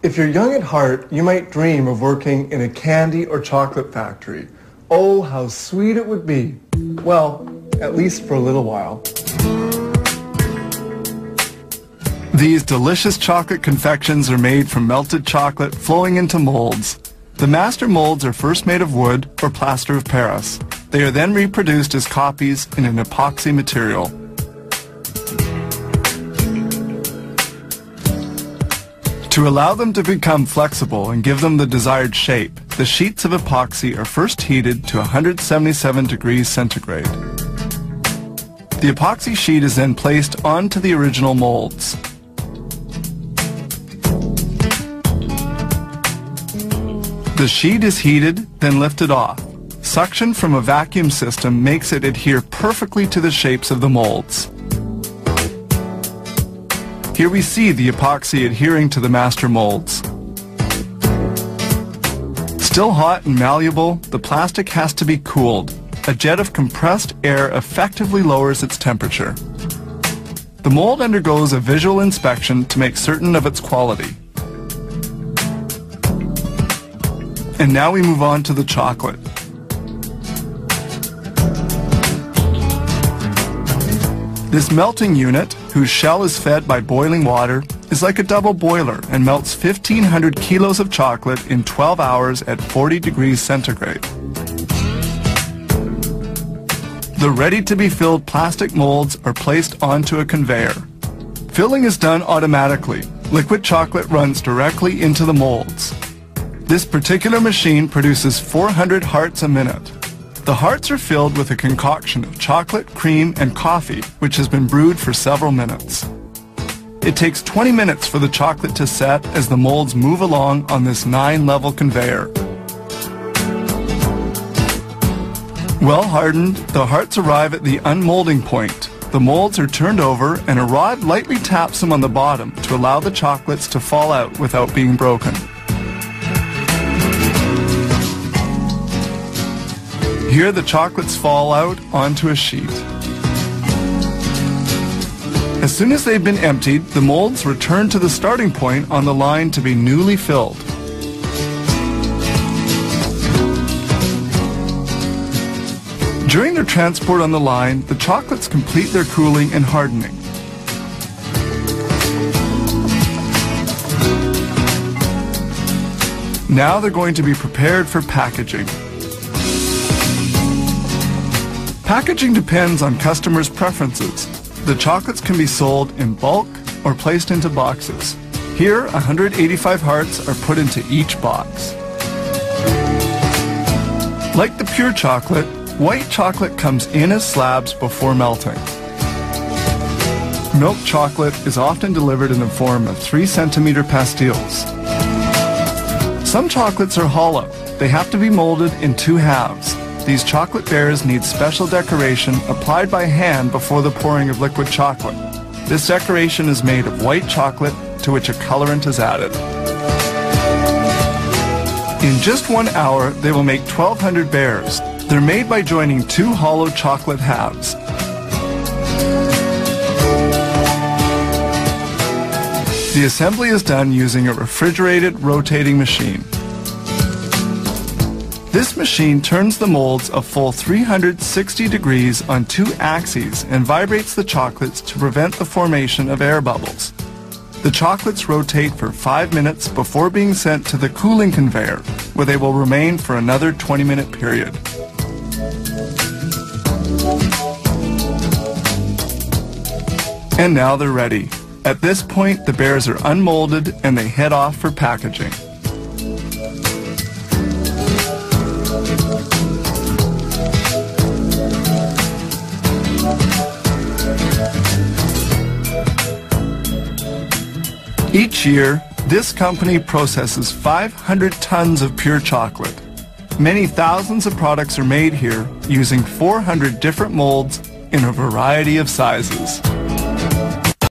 If you're young at heart, you might dream of working in a candy or chocolate factory. Oh, how sweet it would be. Well, at least for a little while. These delicious chocolate confections are made from melted chocolate flowing into molds. The master molds are first made of wood or plaster of Paris. They are then reproduced as copies in an epoxy material. To allow them to become flexible and give them the desired shape, the sheets of epoxy are first heated to 177 degrees centigrade. The epoxy sheet is then placed onto the original molds. The sheet is heated, then lifted off. Suction from a vacuum system makes it adhere perfectly to the shapes of the molds. Here we see the epoxy adhering to the master molds. Still hot and malleable, the plastic has to be cooled. A jet of compressed air effectively lowers its temperature. The mold undergoes a visual inspection to make certain of its quality. And now we move on to the chocolate. This melting unit, whose shell is fed by boiling water, is like a double boiler and melts 1,500 kilos of chocolate in 12 hours at 40 degrees centigrade. The ready-to-be-filled plastic molds are placed onto a conveyor. Filling is done automatically. Liquid chocolate runs directly into the molds. This particular machine produces 400 hearts a minute. The hearts are filled with a concoction of chocolate, cream, and coffee, which has been brewed for several minutes. It takes 20 minutes for the chocolate to set as the molds move along on this 9-level conveyor. Well hardened, the hearts arrive at the unmolding point. The molds are turned over and a rod lightly taps them on the bottom to allow the chocolates to fall out without being broken. Here the chocolates fall out onto a sheet. As soon as they've been emptied, the molds return to the starting point on the line to be newly filled. During their transport on the line, the chocolates complete their cooling and hardening. Now they're going to be prepared for packaging. Packaging depends on customers' preferences. The chocolates can be sold in bulk or placed into boxes. Here, 185 hearts are put into each box. Like the pure chocolate, white chocolate comes in as slabs before melting. Milk chocolate is often delivered in the form of 3-centimeter pastilles. Some chocolates are hollow. They have to be molded in 2 halves. These chocolate bears need special decoration applied by hand before the pouring of liquid chocolate. This decoration is made of white chocolate to which a colorant is added. In just 1 hour, they will make 1,200 bears. They're made by joining 2 hollow chocolate halves. The assembly is done using a refrigerated rotating machine. This machine turns the molds a full 360 degrees on 2 axes and vibrates the chocolates to prevent the formation of air bubbles. The chocolates rotate for 5 minutes before being sent to the cooling conveyor, where they will remain for another 20-minute period. And now they're ready. At this point, the bears are unmolded and they head off for packaging. Each year, this company processes 500 tons of pure chocolate. Many thousands of products are made here using 400 different molds in a variety of sizes.